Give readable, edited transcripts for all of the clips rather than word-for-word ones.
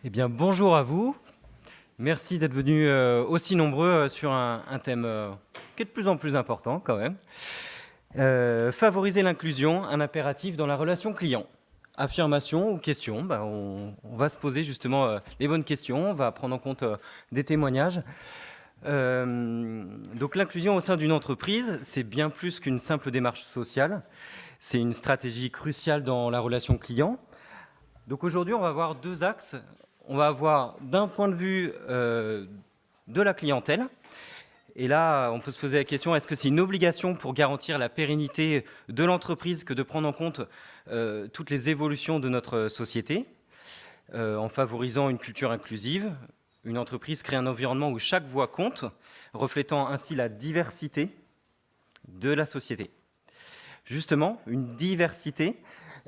Eh bien, bonjour à vous. Merci d'être venus aussi nombreux sur un thème qui est de plus en plus important quand même. Favoriser l'inclusion, un impératif dans la relation client. Affirmation ou question, on va se poser justement les bonnes questions, on va prendre en compte des témoignages. Donc l'inclusion au sein d'une entreprise, c'est bien plus qu'une simple démarche sociale. C'est une stratégie cruciale dans la relation client. Donc aujourd'hui, on va avoir deux axes. On va avoir d'un point de vue de la clientèle. Et là, on peut se poser la question, est-ce que c'est une obligation pour garantir la pérennité de l'entreprise que de prendre en compte toutes les évolutions de notre société en favorisant une culture inclusive? Une entreprise crée un environnement où chaque voix compte, reflétant ainsi la diversité de la société. Justement, une diversité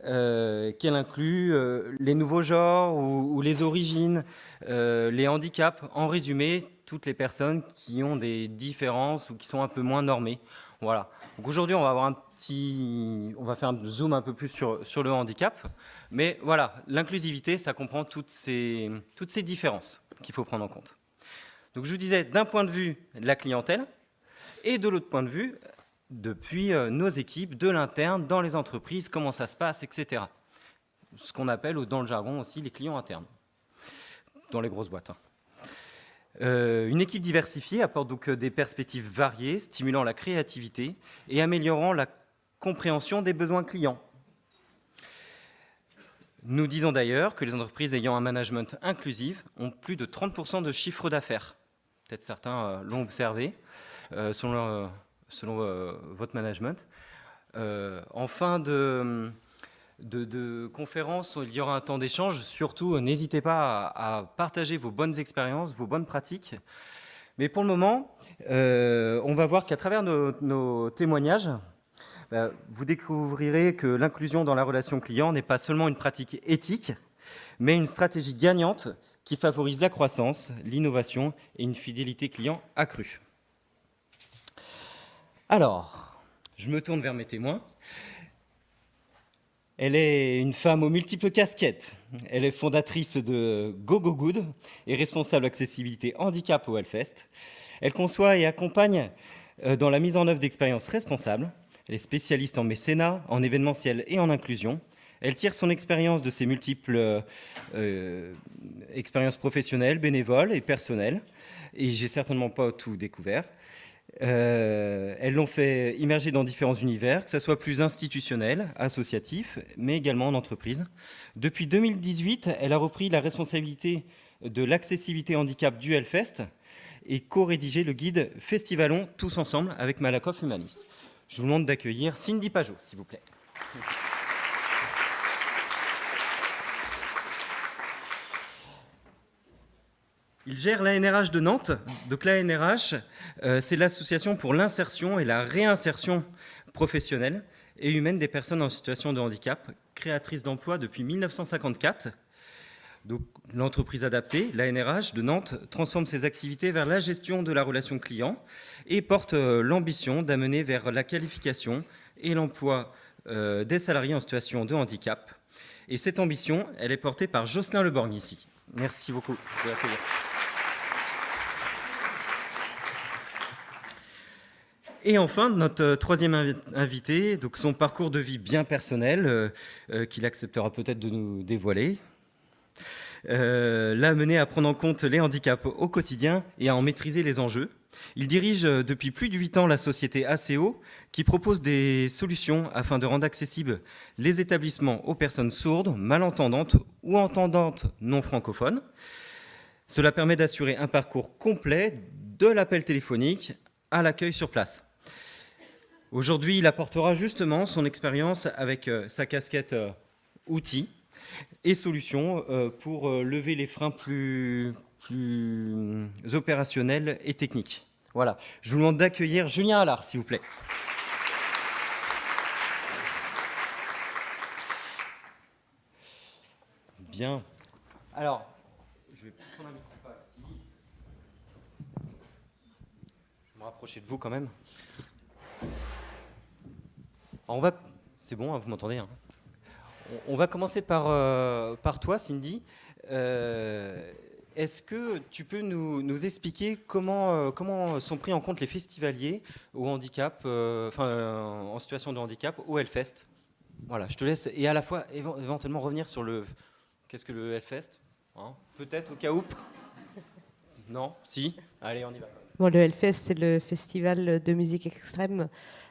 qu'elle inclut les nouveaux genres ou les origines, les handicaps, en résumé, toutes les personnes qui ont des différences ou qui sont un peu moins normées. Voilà. Donc aujourd'hui, on va faire un zoom un peu plus sur le handicap, mais voilà, l'inclusivité, ça comprend toutes ces différences qu'il faut prendre en compte. Donc je vous disais, d'un point de vue de la clientèle, et de l'autre point de vue, depuis nos équipes, de l'interne, dans les entreprises, comment ça se passe, etc. Ce qu'on appelle dans le jargon aussi les clients internes, dans les grosses boîtes. Une équipe diversifiée apporte donc des perspectives variées, stimulant la créativité et améliorant la compréhension des besoins clients. Nous disons d'ailleurs que les entreprises ayant un management inclusif ont plus de 30% de chiffre d'affaires. Peut-être certains l'ont observé, selon votre management. En fin de conférence, il y aura un temps d'échange. Surtout, n'hésitez pas à partager vos bonnes expériences, vos bonnes pratiques. Mais pour le moment, on va voir qu'à travers nos témoignages, vous découvrirez que l'inclusion dans la relation client n'est pas seulement une pratique éthique, mais une stratégie gagnante qui favorise la croissance, l'innovation et une fidélité client accrue. Alors, je me tourne vers mes témoins. Elle est une femme aux multiples casquettes. Elle est fondatrice de GoGoGood et responsable accessibilité handicap au Hellfest. Elle conçoit et accompagne dans la mise en œuvre d'expériences responsables. Elle est spécialiste en mécénat, en événementiel et en inclusion. Elle tire son expérience de ses multiples expériences professionnelles, bénévoles et personnelles. Et j'ai certainement pas tout découvert. Elles l'ont fait immerger dans différents univers, que ce soit plus institutionnel, associatif, mais également en entreprise. Depuis 2018, elle a repris la responsabilité de l'accessibilité handicap du Hellfest et co-rédigé le guide Festivalons tous ensemble avec Malakoff Humanis. Je vous demande d'accueillir Cindy Pajot, s'il vous plaît. Il gère l'ANRH de Nantes. Donc l'ANRH, c'est l'association pour l'insertion et la réinsertion professionnelle et humaine des personnes en situation de handicap, créatrice d'emplois depuis 1954. Donc l'entreprise adaptée, l'ANRH de Nantes, transforme ses activités vers la gestion de la relation client et porte l'ambition d'amener vers la qualification et l'emploi des salariés en situation de handicap. Et cette ambition, elle est portée par Jocelyn Leborgne ici. Merci beaucoup de l'accueillir. Et enfin, notre troisième invité, donc son parcours de vie bien personnel, qu'il acceptera peut-être de nous dévoiler, l'a mené à prendre en compte les handicaps au quotidien et à en maîtriser les enjeux. Il dirige depuis plus de 8 ans la société ACO, qui propose des solutions afin de rendre accessibles les établissements aux personnes sourdes, malentendantes ou entendantes non francophones. Cela permet d'assurer un parcours complet de l'appel téléphonique à l'accueil sur place. Aujourd'hui, il apportera justement son expérience avec sa casquette outils et solutions pour lever les freins plus opérationnels et techniques. Voilà, je vous demande d'accueillir Julien Allard, s'il vous plaît. Bien. Alors, je vais prendre un micro ici. Je vais me rapprocher de vous quand même. Alors c'est bon, hein, vous m'entendez, hein. On va commencer par toi, Cindy. Est-ce que tu peux nous expliquer comment sont pris en compte les festivaliers au handicap, en situation de handicap au Hellfest? Voilà, je te laisse, et à la fois éventuellement revenir sur qu'est-ce que le Hellfest, hein, peut-être au cas où. Non? Si? Allez, on y va. Bon, le Hellfest, c'est le festival de musique extrême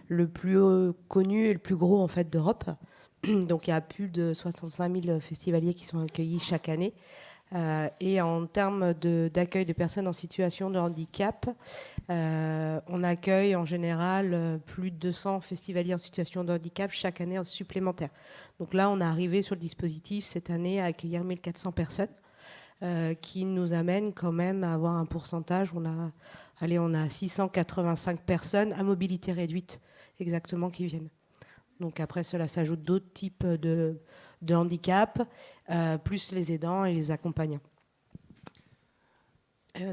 le plus connu et le plus gros en fait d'Europe. Donc il y a plus de 65 000 festivaliers qui sont accueillis chaque année. Et en termes d'accueil de personnes en situation de handicap, on accueille en général plus de 200 festivaliers en situation de handicap chaque année en supplémentaire. Donc là, on est arrivé sur le dispositif cette année à accueillir 1400 personnes. Qui nous amène quand même à avoir un pourcentage. On a 685 personnes à mobilité réduite exactement qui viennent. Donc après, cela s'ajoute d'autres types de handicap, plus les aidants et les accompagnants.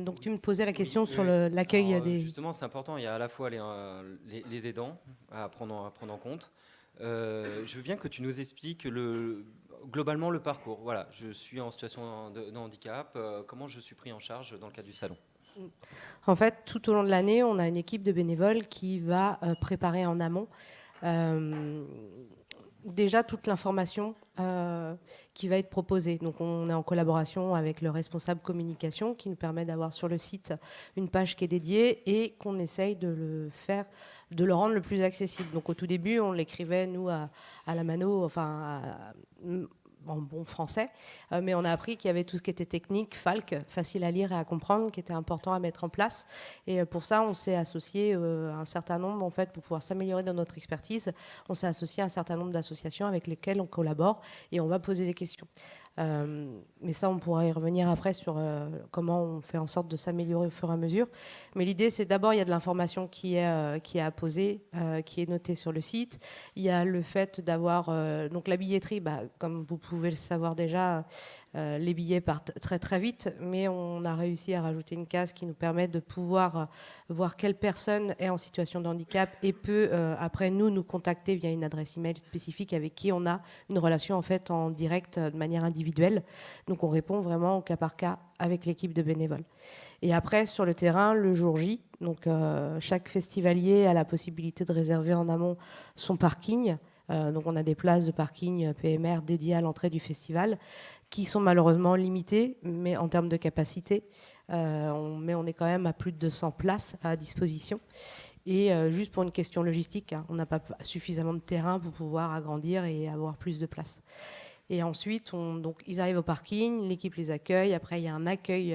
Donc tu me posais la question sur l'accueil des... Justement, c'est important, il y a à la fois les aidants à prendre en compte. Je veux bien que tu nous expliques globalement le parcours. Voilà, je suis en situation de handicap, comment je suis pris en charge dans le cadre du salon? En fait, tout au long de l'année, on a une équipe de bénévoles qui va préparer en amont déjà toute l'information qui va être proposée. Donc on est en collaboration avec le responsable communication qui nous permet d'avoir sur le site une page qui est dédiée et qu'on essaye de le rendre le plus accessible. Donc au tout début, on l'écrivait, nous, à la mano, en bon français, mais on a appris qu'il y avait tout ce qui était technique, FALC, facile à lire et à comprendre, qui était important à mettre en place. Et pour ça, on s'est associé à un certain nombre, en fait, pour pouvoir s'améliorer dans notre expertise, on s'est associé à un certain nombre d'associations avec lesquelles on collabore et on va poser des questions. Mais ça, on pourra y revenir après sur comment on fait en sorte de s'améliorer au fur et à mesure. Mais l'idée, c'est d'abord, il y a de l'information qui est à poser, qui est notée sur le site. Il y a le fait d'avoir donc la billetterie, comme vous pouvez le savoir déjà, les billets partent très très vite, mais on a réussi à rajouter une case qui nous permet de pouvoir voir quelle personne est en situation de handicap et peut après nous contacter via une adresse email spécifique avec qui on a une relation en fait en direct de manière individuelle. Donc on répond vraiment au cas par cas avec l'équipe de bénévoles. Et après sur le terrain, le jour J, donc chaque festivalier a la possibilité de réserver en amont son parking. Donc on a des places de parking PMR dédiées à l'entrée du festival qui sont malheureusement limitées, mais en termes de capacité, on est quand même à plus de 200 places à disposition. Et juste pour une question logistique, on n'a pas suffisamment de terrain pour pouvoir agrandir et avoir plus de place. Et ensuite, donc, ils arrivent au parking, l'équipe les accueille. Après, il y a un accueil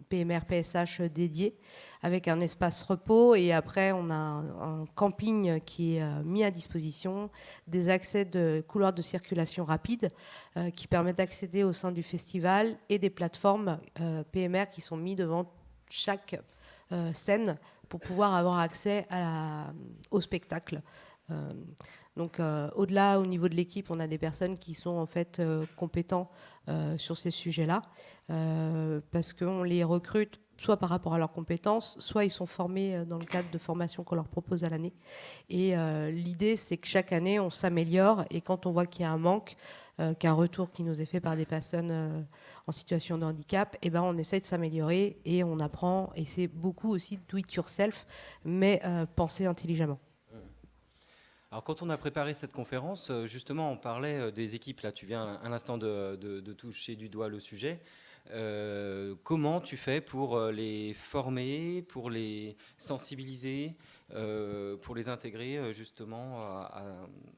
PMR, PSH dédié avec un espace repos. Et après, on a un camping qui est mis à disposition, des accès de couloirs de circulation rapide qui permettent d'accéder au sein du festival et des plateformes PMR qui sont mis devant chaque scène pour pouvoir avoir accès au spectacle. Donc au-delà, au niveau de l'équipe, on a des personnes qui sont en fait compétents sur ces sujets-là parce qu'on les recrute soit par rapport à leurs compétences, soit ils sont formés dans le cadre de formations qu'on leur propose à l'année. Et l'idée, c'est que chaque année, on s'améliore et quand on voit qu'il y a un manque, qu'un retour qui nous est fait par des personnes en situation de handicap, on essaie de s'améliorer et on apprend. Et c'est beaucoup aussi do it yourself, mais penser intelligemment. Alors quand on a préparé cette conférence, justement on parlait des équipes, là tu viens un instant de toucher du doigt le sujet. Comment tu fais pour les former, pour les sensibiliser, pour les intégrer justement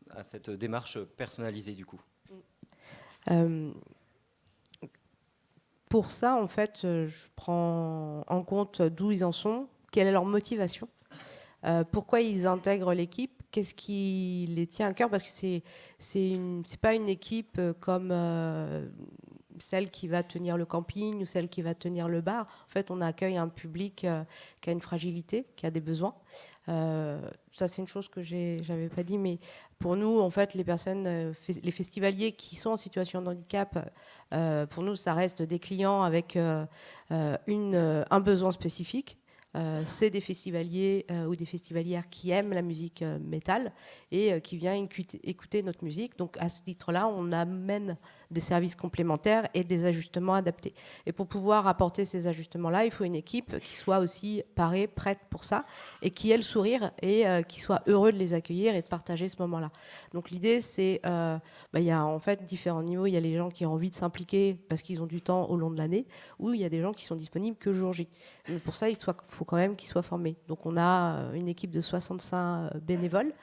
à cette démarche personnalisée du coup? Pour ça, en fait, je prends en compte d'où ils en sont, quelle est leur motivation, pourquoi ils intègrent l'équipe, qu'est-ce qui les tient à cœur, parce que c'est pas une équipe comme celle qui va tenir le camping ou celle qui va tenir le bar. En fait, on accueille un public qui a une fragilité, qui a des besoins. Ça, c'est une chose que j'avais pas dit, mais pour nous, en fait, les personnes, les festivaliers qui sont en situation de handicap, pour nous, ça reste des clients avec un besoin spécifique. C'est des festivaliers ou des festivalières qui aiment la musique métal et qui viennent écouter notre musique. Donc à ce titre-là, on amène des services complémentaires et des ajustements adaptés. Et pour pouvoir apporter ces ajustements-là, il faut une équipe qui soit aussi parée, prête pour ça, et qui ait le sourire et qui soit heureux de les accueillir et de partager ce moment-là. Donc l'idée, c'est, il y a en fait différents niveaux. Il y a les gens qui ont envie de s'impliquer parce qu'ils ont du temps au long de l'année, ou il y a des gens qui sont disponibles que jour J. Mais pour ça, il faut quand même qu'ils soient formés. Donc on a une équipe de 65 bénévoles.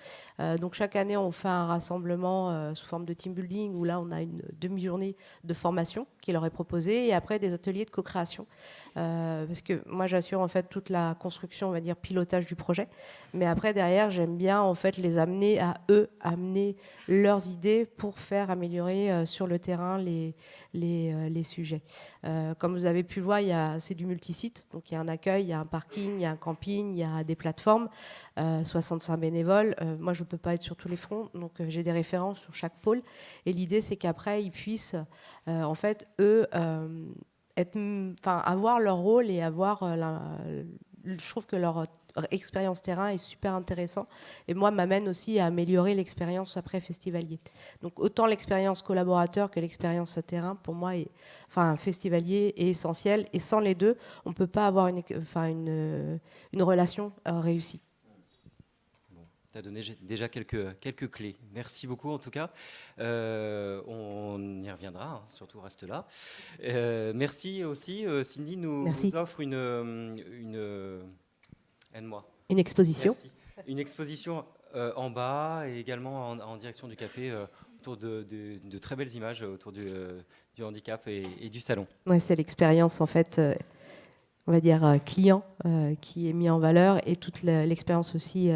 Donc chaque année, on fait un rassemblement sous forme de team building où là, on a une demi-journée de formation qui leur est proposée et après des ateliers de co-création. Parce que moi, j'assure en fait toute la construction, on va dire pilotage du projet. Mais après, derrière, j'aime bien en fait les amener à eux, amener leurs idées pour faire améliorer sur le terrain les sujets. Comme vous avez pu le voir, c'est du multisite. Donc il y a un accueil, il y a un parking, il y a un camping, il y a des plateformes, 65 bénévoles. Moi, je ne peux pas être sur tous les fronts, donc j'ai des références sur chaque pôle. Et l'idée, c'est qu'après, ils puissent, en fait, eux, avoir leur rôle et avoir je trouve que leur expérience terrain est super intéressant et moi m'amène aussi à améliorer l'expérience après festivalier. Donc autant l'expérience collaborateur que l'expérience terrain pour moi festivalier est essentiel et sans les deux on peut pas avoir une relation réussie. Tu as donné déjà quelques clés. Merci beaucoup en tout cas. On y reviendra, hein, surtout reste là. Merci aussi. Cindy nous offre aide-moi. Une exposition. Merci. Une exposition en bas et également en direction du café autour de très belles images autour du handicap et du salon. Ouais, c'est l'expérience en fait. On va dire client qui est mis en valeur et toute l'expérience aussi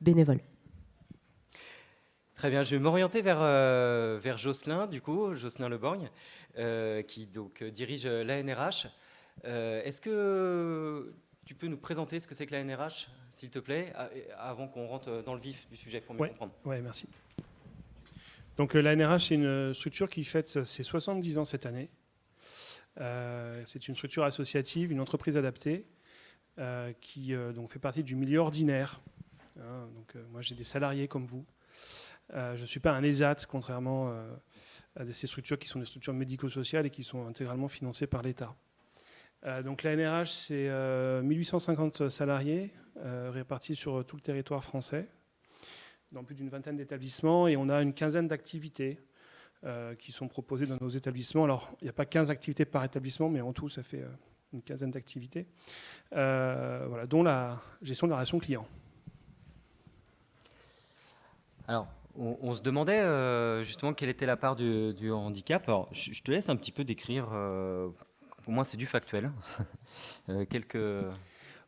bénévole. Très bien, je vais m'orienter vers Jocelyn, du coup, Jocelyn Leborgne, qui donc dirige l'ANRH. Est-ce que tu peux nous présenter ce que c'est que l'ANRH, s'il te plaît, avant qu'on rentre dans le vif du sujet pour mieux comprendre? Oui, merci. Donc l'ANRH, c'est une structure qui fête ses 70 ans cette année. C'est une structure associative, une entreprise adaptée qui donc fait partie du milieu ordinaire. Moi, j'ai des salariés comme vous. Je ne suis pas un ESAT, contrairement à ces structures qui sont des structures médico-sociales et qui sont intégralement financées par l'État. Donc l'ANRH, c'est 1850 salariés répartis sur tout le territoire français, dans plus d'une vingtaine d'établissements, et on a une quinzaine d'activités qui sont proposées dans nos établissements. Alors, il n'y a pas 15 activités par établissement, mais en tout, ça fait une quinzaine d'activités, dont la gestion de la relation client. Alors, on se demandait justement quelle était la part du handicap. Alors, je te laisse un petit peu décrire, au moins c'est du factuel,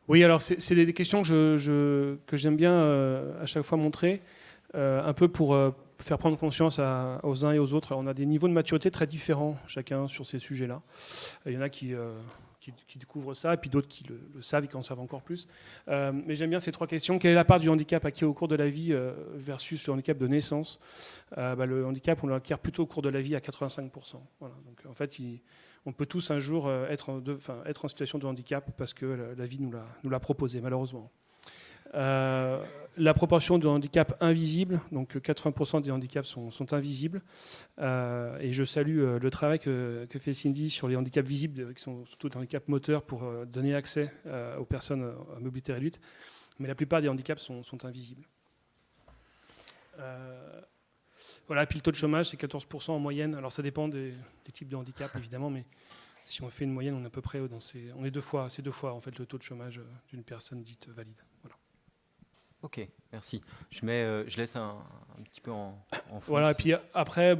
Oui, alors c'est des questions que j'aime bien à chaque fois montrer, un peu pour faire prendre conscience aux uns et aux autres. On a des niveaux de maturité très différents chacun sur ces sujets-là. Il y en a qui découvrent ça, et puis d'autres qui le savent et qui en savent encore plus. Mais j'aime bien ces trois questions. Quelle est la part du handicap acquis au cours de la vie versus le handicap de naissance? Le handicap, on l'acquiert plutôt au cours de la vie à 85%. Voilà. Donc, en fait, on peut tous un jour être en situation de handicap parce que la vie nous l'a proposé, malheureusement. La proportion de handicap invisible, donc 80% des handicaps sont invisibles. Et je salue le travail que fait Cindy sur les handicaps visibles, qui sont surtout des handicaps moteurs, pour donner accès aux personnes à mobilité réduite. Mais la plupart des handicaps sont invisibles. Voilà, puis le taux de chômage, c'est 14% en moyenne. Alors ça dépend des types de handicap, évidemment, mais si on fait une moyenne, on est à peu près on est deux fois en fait le taux de chômage d'une personne dite valide. Voilà. Ok, merci. Je laisse un petit peu en fond. Voilà, et puis après,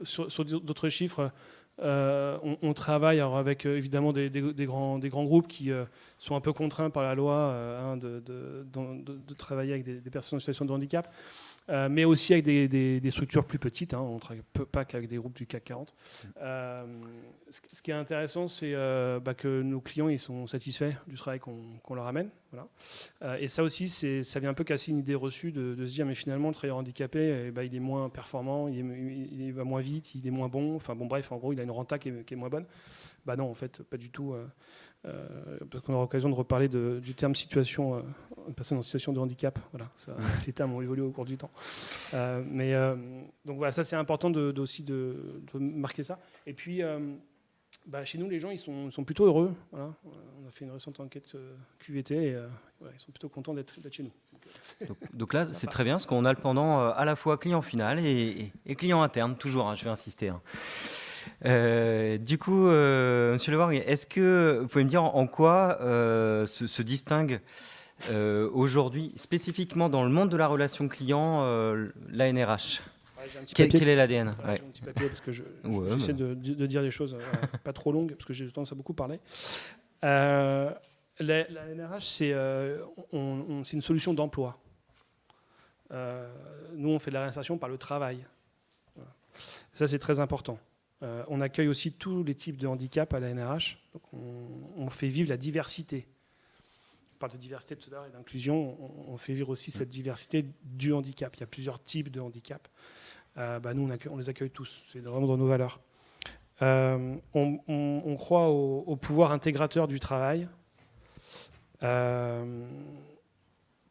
sur d'autres chiffres, on travaille alors avec évidemment des grands groupes qui sont un peu contraints par la loi de travailler avec des personnes en situation de handicap, mais aussi avec des structures plus petites. On ne travaille pas qu'avec des groupes du CAC 40. Ce qui est intéressant, c'est que nos clients ils sont satisfaits du travail qu'on leur amène. Voilà. Et ça aussi, ça vient un peu casser une idée reçue de se dire, mais finalement, le travailleur handicapé, il est moins performant, il va moins vite, il est moins bon. Enfin bon, bref, en gros, il a une renta qui est moins bonne. Non, en fait, pas du tout. parce qu'on aura l'occasion de reparler du terme situation, une personne en situation de handicap. Voilà, les termes ont évolué au cours du temps. Donc voilà, ça c'est important aussi de marquer ça. Et puis, chez nous, les gens ils sont plutôt heureux. Voilà. On a fait une récente enquête QVT et ils sont plutôt contents d'être chez nous. Donc là, c'est très bien, parce qu'on a le pendant à la fois client final et client interne, toujours, je vais insister. Du coup, Monsieur Lewarg, est-ce que vous pouvez me dire en quoi se distingue aujourd'hui, spécifiquement dans le monde de la relation client, l'ANRH? Quel est l'ADN? J'ai un petit papier parce que j'essaie de dire des choses pas trop longues, parce que j'ai tendance à beaucoup parler. La NRH, c'est une solution d'emploi. Nous, on fait de la réinsertion par le travail. Voilà. Ça, c'est très important. On accueille aussi tous les types de handicap à la NRH. Donc on fait vivre la diversité. On parle de diversité tout à l'heure et d'inclusion. On fait vivre aussi cette diversité du handicap. Il y a plusieurs types de handicap. Nous, on les accueille tous. C'est vraiment dans nos valeurs. On croit au pouvoir intégrateur du travail.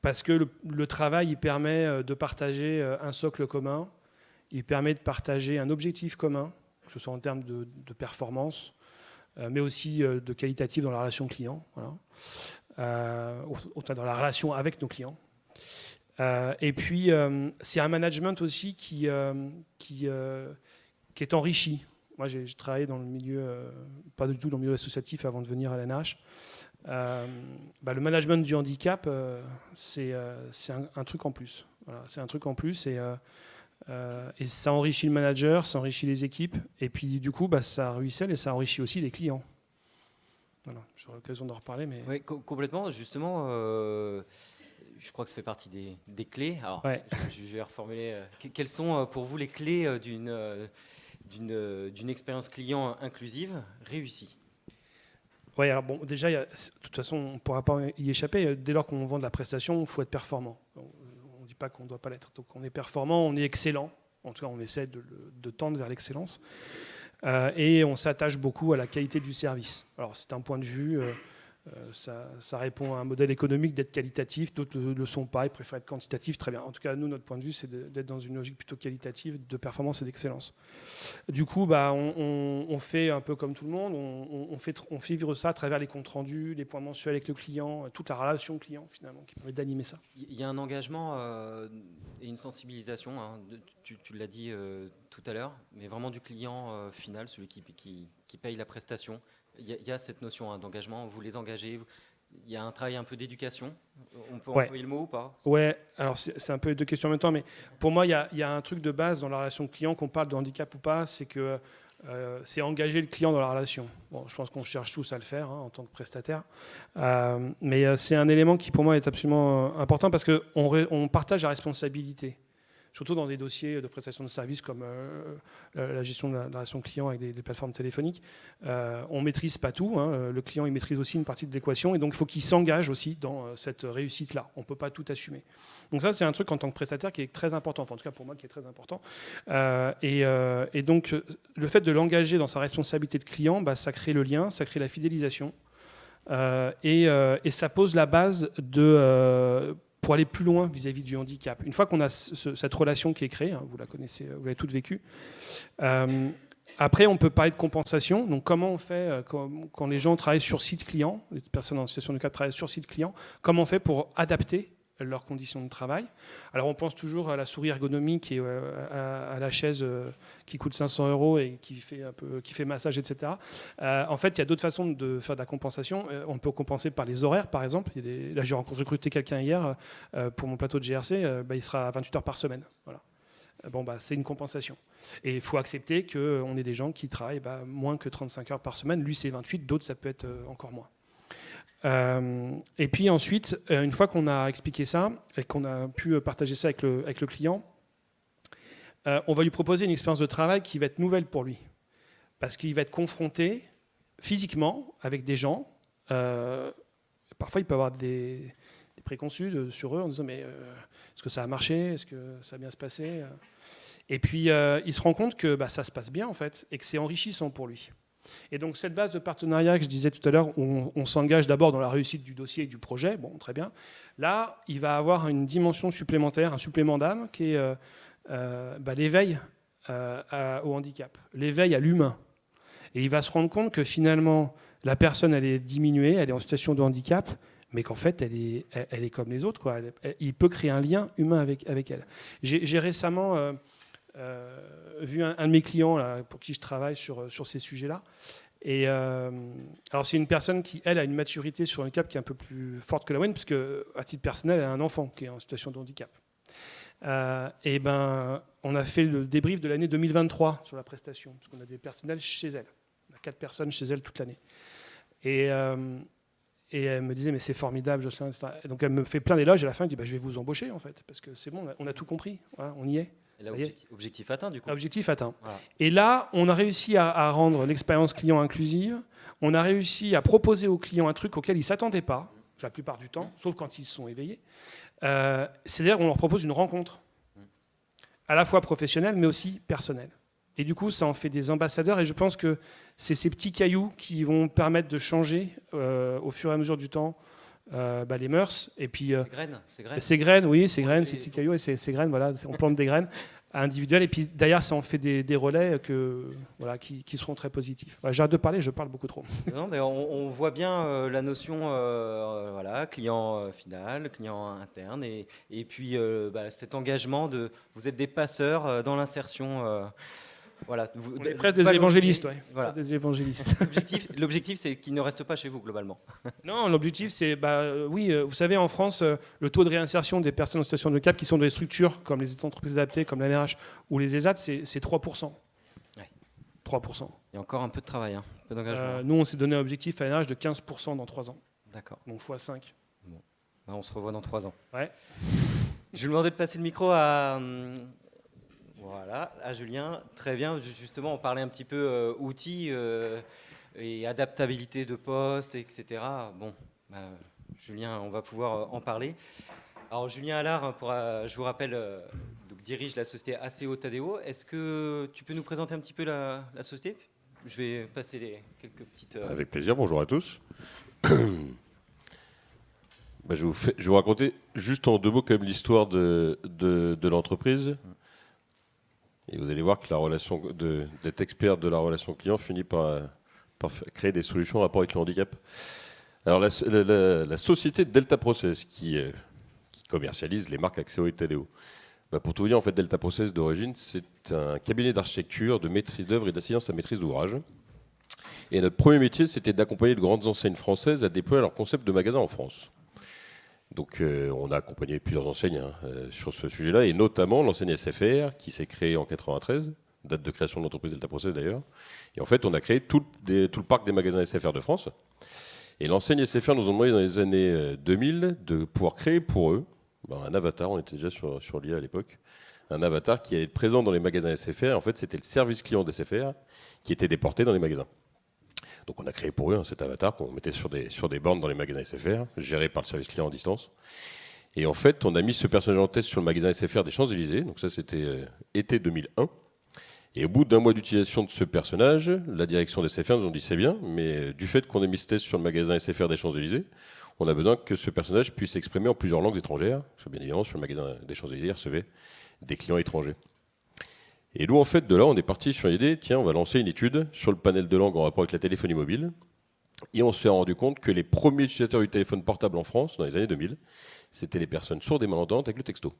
Parce que le travail, il permet de partager un socle commun, il permet de partager un objectif commun, que ce soit en termes de performance, mais aussi de qualitatif dans la relation client, voilà. Dans la relation avec nos clients. Et puis, c'est un management aussi qui est enrichi. Moi, j'ai travaillé dans le milieu, pas du tout dans le milieu associatif avant de venir à l'ANH. Le management du handicap, c'est un truc en plus. Voilà, c'est un truc en plus et ça enrichit le manager, ça enrichit les équipes et puis du coup, ça ruisselle et ça enrichit aussi les clients. Voilà, j'aurai l'occasion d'en reparler. Mais... Oui, complètement. Justement, je crois que ça fait partie des clés. Alors, ouais. je vais reformuler. Quelles sont pour vous les clés d'une expérience client inclusive réussie? Oui, alors bon, déjà, de toute façon, on ne pourra pas y échapper. Dès lors qu'on vend de la prestation, il faut être performant. On ne dit pas qu'on ne doit pas l'être. Donc on est performant, on est excellent. En tout cas, on essaie de tendre vers l'excellence. Et on s'attache beaucoup à la qualité du service. Alors c'est un point de vue, ça répond à un modèle économique d'être qualitatif, d'autres ne le sont pas, ils préfèrent être quantitatif, très bien. En tout cas, nous, notre point de vue, c'est d'être dans une logique plutôt qualitative, de performance et d'excellence. Du coup, on fait un peu comme tout le monde, on fait vivre ça à travers les comptes rendus, les points mensuels avec le client, toute la relation client finalement, qui permet d'animer ça. Il y a un engagement et une sensibilisation, tu l'as dit tout à l'heure, mais vraiment du client final, celui qui paye la prestation. Il y a cette notion d'engagement, vous les engagez, il y a un travail un peu d'éducation, on peut employer le mot ou pas? Ouais, alors c'est un peu les deux questions en même temps, mais pour moi, il y a un truc de base dans la relation client, qu'on parle de handicap ou pas, c'est que c'est engager le client dans la relation. Bon, je pense qu'on cherche tous à le faire en tant que prestataire, mais c'est un élément qui pour moi est absolument important parce qu'on partage la responsabilité. Surtout dans des dossiers de prestation de services comme la gestion de la relation client avec des plateformes téléphoniques. On ne maîtrise pas tout. Le client il maîtrise aussi une partie de l'équation et donc il faut qu'il s'engage aussi dans cette réussite-là. On ne peut pas tout assumer. Donc ça, c'est un truc en tant que prestataire qui est très important, enfin, en tout cas pour moi qui est très important. Et donc le fait de l'engager dans sa responsabilité de client, ça crée le lien, ça crée la fidélisation et ça pose la base pour aller plus loin vis-à-vis du handicap. Une fois qu'on a cette relation qui est créée, vous la connaissez, vous l'avez toutes vécue, après on peut parler de compensation. Donc comment on fait quand les gens travaillent sur site client, les personnes en situation de handicap travaillent sur site client, comment on fait pour adapter leurs conditions de travail? Alors on pense toujours à la souris ergonomique et à la chaise qui coûte 500 € et qui fait massage, etc. En fait, il y a d'autres façons de faire de la compensation. On peut compenser par les horaires, par exemple. Là, j'ai recruté quelqu'un hier pour mon plateau de GRC. Il sera à 28 heures par semaine. Voilà. C'est une compensation. Et il faut accepter qu'on ait des gens qui travaillent moins que 35 heures par semaine. Lui, c'est 28. D'autres, ça peut être encore moins. Et puis ensuite, une fois qu'on a expliqué ça et qu'on a pu partager ça avec le client, on va lui proposer une expérience de travail qui va être nouvelle pour lui. Parce qu'il va être confronté physiquement avec des gens. Parfois, il peut avoir des préconçus sur eux en disant « mais est-ce que ça a marché? Est-ce que ça va bien se passer ?» Et puis, il se rend compte que ça se passe bien en fait et que c'est enrichissant pour lui. Et donc cette base de partenariat que je disais tout à l'heure, on s'engage d'abord dans la réussite du dossier et du projet, bon, très bien. Là, il va avoir une dimension supplémentaire, un supplément d'âme, qui est l'éveil au handicap, l'éveil à l'humain. Et il va se rendre compte que finalement, la personne, elle est diminuée, elle est en situation de handicap, mais qu'en fait, elle est comme les autres, quoi. Il peut créer un lien humain avec elle. J'ai récemment vu un de mes clients là, pour qui je travaille sur ces sujets-là. Et alors, c'est une personne qui, elle, a une maturité sur un handicap qui est un peu plus forte que la moyenne, parce qu'à titre personnel, elle a un enfant qui est en situation de handicap. Et on a fait le débrief de l'année 2023 sur la prestation, parce qu'on a des personnels chez elle. On a 4 personnes chez elle toute l'année. Et elle me disait, mais c'est formidable, Jocelyn. Donc elle me fait plein d'éloges. Et à la fin, elle dit, je vais vous embaucher, en fait, parce que c'est bon, on a tout compris. Voilà, on y est. Et là, objectif atteint, du coup. Objectif atteint. Voilà. Et là, on a réussi à rendre l'expérience client inclusive. On a réussi à proposer aux clients un truc auquel ils ne s'attendaient pas, la plupart du temps, sauf quand ils se sont éveillés. C'est-à-dire qu'on leur propose une rencontre, à la fois professionnelle, mais aussi personnelle. Et du coup, ça en fait des ambassadeurs. Et je pense que c'est ces petits cailloux qui vont permettre de changer, au fur et à mesure du temps, les mœurs. Et puis, ces graines, oui, ces graines, ces petits cailloux et ces graines, voilà, on plante des graines individuelles. Et puis derrière, ça en fait des relais qui seront très positifs. Voilà, j'arrête de parler, je parle beaucoup trop. Non, mais on voit bien la notion client final, client interne, et puis cet engagement de vous êtes des passeurs dans l'insertion. Voilà. On est presque des évangélistes, ouais. Voilà. Des évangélistes. L'objectif, c'est qu'ils ne restent pas chez vous, globalement. Non, l'objectif, c'est, vous savez, en France, le taux de réinsertion des personnes en situation de handicap qui sont dans des structures comme les entreprises adaptées, comme l'ANRH ou les ESAT, c'est 3%. Ouais. 3%. Il y a encore un peu de travail, un peu d'engagement. Nous, on s'est donné un objectif à l'ANRH de 15% dans 3 ans. D'accord. Donc x5. Bon. On se revoit dans 3 ans. Ouais. Je vais vous demander de passer le micro à... Voilà, à Julien. Très bien. Justement, on parlait un petit peu outils et adaptabilité de poste, etc. Bon, Julien, on va pouvoir en parler. Alors, Julien Allard, je vous rappelle, dirige la société ACO Tadeo. Est-ce que tu peux nous présenter un petit peu la société ? Je vais passer quelques petites... Avec plaisir, bonjour à tous. Je vais vous raconter juste en 2 mots quand même l'histoire de l'entreprise. Et vous allez voir que la relation d'être expert de la relation client finit par créer des solutions en rapport avec le handicap. Alors la société Delta Process qui commercialise les marques ACO et Tadeo. Pour tout vous dire, en fait, Delta Process d'origine, c'est un cabinet d'architecture, de maîtrise d'œuvre et d'assistance à maîtrise d'ouvrage. Et notre premier métier, c'était d'accompagner de grandes enseignes françaises à déployer leur concept de magasin en France. Donc on a accompagné plusieurs enseignes sur ce sujet-là, et notamment l'enseigne SFR qui s'est créée en 93, date de création de l'entreprise Delta Process d'ailleurs. Et en fait, on a créé tout le parc des magasins SFR de France. Et l'enseigne SFR nous a demandé dans les années 2000 de pouvoir créer pour eux un avatar, on était déjà sur l'IA à l'époque, un avatar qui allait être présent dans les magasins SFR. En fait, c'était le service client des SFR qui était déporté dans les magasins. Donc on a créé pour eux cet avatar qu'on mettait sur des bornes dans les magasins SFR, géré par le service client en distance. Et en fait, on a mis ce personnage en test sur le magasin SFR des Champs-Élysées. Donc ça, c'était été 2001. Et au bout d'1 mois d'utilisation de ce personnage, la direction des SFR nous ont dit c'est bien, mais du fait qu'on ait mis ce test sur le magasin SFR des Champs-Élysées, on a besoin que ce personnage puisse s'exprimer en plusieurs langues étrangères. Parce que bien évidemment, sur le magasin des Champs-Élysées, il recevait des clients étrangers. Et nous, en fait, de là, on est parti sur l'idée, tiens, on va lancer une étude sur le panel de langue en rapport avec la téléphonie mobile. Et on s'est rendu compte que les premiers utilisateurs du téléphone portable en France, dans les années 2000, c'était les personnes sourdes et malentendantes avec le texto.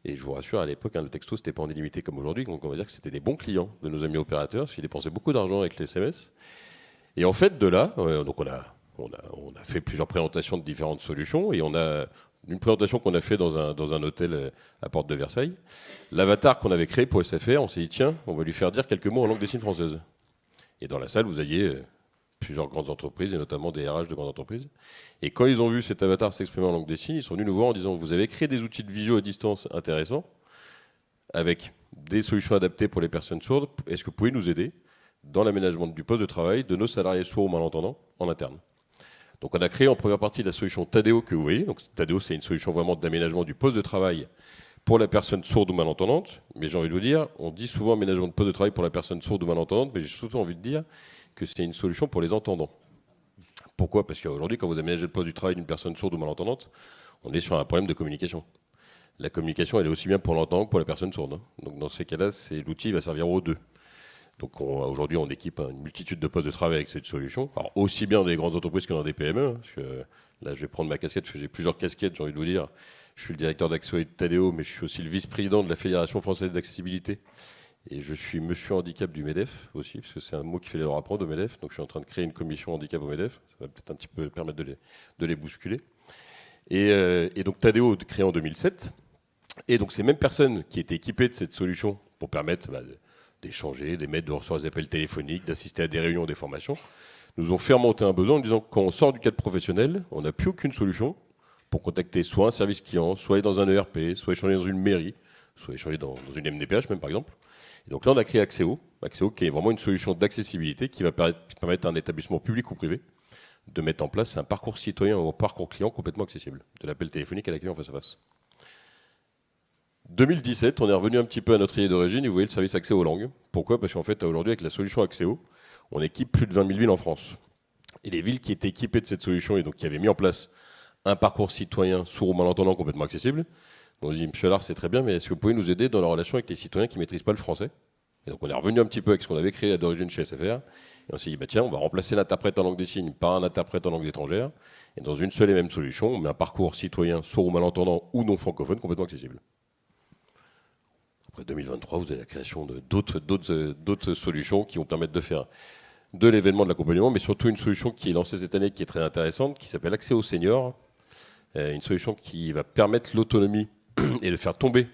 Et je vous rassure, à l'époque, le texto, c'était pas en illimité comme aujourd'hui. Donc on va dire que c'était des bons clients de nos amis opérateurs, parce qu'ils dépensaient beaucoup d'argent avec les SMS. Et en fait, de là, donc on a fait plusieurs présentations de différentes solutions, et on a une présentation qu'on a fait dans un hôtel à Porte de Versailles. L'avatar qu'on avait créé pour SFR, on s'est dit, tiens, on va lui faire dire quelques mots en langue des signes française. Et dans la salle, vous aviez plusieurs grandes entreprises, et notamment des RH de grandes entreprises. Et quand ils ont vu cet avatar s'exprimer en langue des signes, ils sont venus nous voir en disant, vous avez créé des outils de visio à distance intéressants, avec des solutions adaptées pour les personnes sourdes. Est-ce que vous pouvez nous aider dans l'aménagement du poste de travail de nos salariés sourds ou malentendants en interne ? Donc on a créé en première partie la solution Tadeo que vous voyez. Donc Tadeo, c'est une solution vraiment d'aménagement du poste de travail pour la personne sourde ou malentendante, mais j'ai envie de vous dire, on dit souvent aménagement de poste de travail pour la personne sourde ou malentendante, mais j'ai surtout envie de dire que c'est une solution pour les entendants. Pourquoi ? Parce qu'aujourd'hui, quand vous aménagez le poste du travail d'une personne sourde ou malentendante, on est sur un problème de communication. La communication, elle est aussi bien pour l'entendant que pour la personne sourde. Donc dans ces cas-là, l'outil va servir aux deux. Donc aujourd'hui, on équipe une multitude de postes de travail avec cette solution. Alors aussi bien dans des grandes entreprises que dans des PME. Parce que là, je vais prendre ma casquette, parce que j'ai plusieurs casquettes, j'ai envie de vous dire. Je suis le directeur d'Axéo et de Tadeo, mais je suis aussi le vice-président de la Fédération française d'accessibilité. Et je suis monsieur handicap du MEDEF aussi, parce que c'est un mot qui fait les droits à prendre au MEDEF. Donc je suis en train de créer une commission handicap au MEDEF. Ça va peut-être un petit peu permettre de les bousculer. Et donc Tadeo, créé en 2007. Et donc ces mêmes personnes qui étaient équipées de cette solution pour permettre d'échanger, d'émettre, de recevoir des appels téléphoniques, d'assister à des réunions, des formations, nous ont fait remonter un besoin en disant que quand on sort du cadre professionnel, on n'a plus aucune solution pour contacter soit un service client, soit aller dans un ERP, soit échanger dans une mairie, soit échanger dans une MDPH même par exemple. Et donc là, on a créé Axieo qui est vraiment une solution d'accessibilité qui va permettre à un établissement public ou privé de mettre en place un parcours citoyen ou un parcours client complètement accessible, de l'appel téléphonique à l'accueil en face à face. 2017, on est revenu un petit peu à notre idée d'origine et vous voyez le service accès aux langues. Pourquoi ? Parce qu'en fait, aujourd'hui, avec la solution Axieo, on équipe plus de 20 000 villes en France. Et les villes qui étaient équipées de cette solution et donc qui avaient mis en place un parcours citoyen sourd ou malentendant complètement accessible, on dit, monsieur Allard, c'est très bien, mais est-ce que vous pouvez nous aider dans la relation avec les citoyens qui ne maîtrisent pas le français ? Et donc on est revenu un petit peu avec ce qu'on avait créé d'origine chez SFR. Et on s'est dit, tiens, on va remplacer l'interprète en langue des signes par un interprète en langue étrangère. Et dans une seule et même solution, on met un parcours citoyen sourd ou malentendant ou non francophone complètement accessible. Après 2023, vous avez la création d'autres solutions qui vont permettre de faire de l'événement, de l'accompagnement, mais surtout une solution qui est lancée cette année, qui est très intéressante, qui s'appelle Accès aux seniors. Une solution qui va permettre l'autonomie et de faire tomber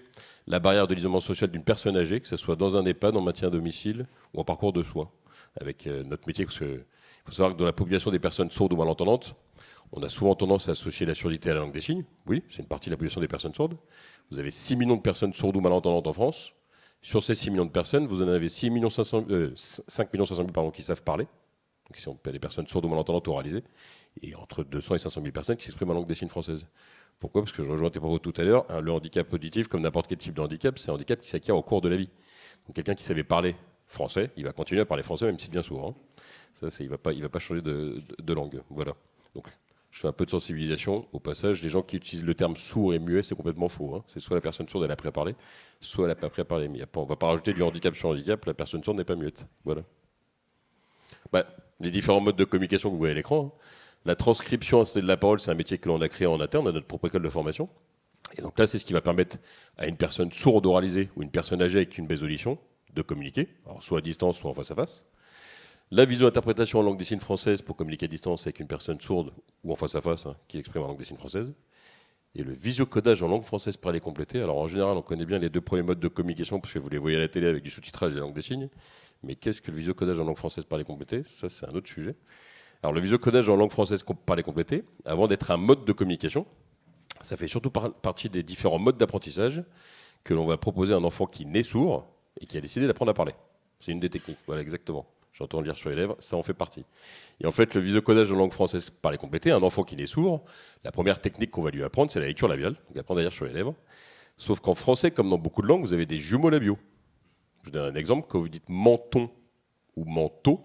la barrière de l'isolement social d'une personne âgée, que ce soit dans un EHPAD, en maintien à domicile ou en parcours de soins. Avec notre métier, parce qu'il faut savoir que dans la population des personnes sourdes ou malentendantes, on a souvent tendance à associer la surdité à la langue des signes. Oui, c'est une partie de la population des personnes sourdes. Vous avez 6 millions de personnes sourdes ou malentendantes en France. Sur ces 6 millions de personnes, vous en avez 5 500 000 qui savent parler, donc qui sont des personnes sourdes ou malentendantes oralisées, et entre 200 et 500 000 personnes qui s'expriment en langue des signes française. Pourquoi ? Parce que je rejoins tes propos tout à l'heure, le handicap auditif, comme n'importe quel type de handicap, c'est un handicap qui s'acquiert au cours de la vie. Donc quelqu'un qui savait parler français, il va continuer à parler français même s'il devient sourd. Hein. Ça, il va pas changer de langue. Voilà. Donc je fais un peu de sensibilisation. Au passage, les gens qui utilisent le terme sourd et muet, c'est complètement faux. Hein. C'est soit la personne sourde, elle a appris à parler, soit elle n'a pas appris à parler. Mais on ne va pas rajouter du handicap sur handicap, la personne sourde n'est pas muette. Voilà. Les différents modes de communication que vous voyez à l'écran. Hein. La transcription assistée de la parole, c'est un métier que l'on a créé en interne, on a notre propre école de formation. Et donc là, c'est ce qui va permettre à une personne sourde oralisée ou une personne âgée avec une baisse d'audition de communiquer, alors soit à distance, soit en face à face. La visio-interprétation en langue des signes française pour communiquer à distance avec une personne sourde ou en face à face qui exprime en langue des signes française. Et le visiocodage en langue française parlée complétée. Alors en général, on connaît bien les deux premiers modes de communication parce que vous les voyez à la télé avec du sous-titrage de la langue des signes. Mais qu'est-ce que le visiocodage en langue française parlée complétée ? Ça, c'est un autre sujet. Alors le visiocodage en langue française parlée complétée, avant d'être un mode de communication, ça fait surtout partie des différents modes d'apprentissage que l'on va proposer à un enfant qui naît sourd et qui a décidé d'apprendre à parler. C'est une des techniques, voilà exactement. J'entends lire sur les lèvres, ça en fait partie. Et en fait, le visiocodage en langue française parlée complétée, un enfant qui naît sourd, la première technique qu'on va lui apprendre, c'est la lecture labiale, donc apprendre à lire sur les lèvres. Sauf qu'en français, comme dans beaucoup de langues, vous avez des jumeaux labiaux. Je vous donne un exemple, quand vous dites menton ou manteau,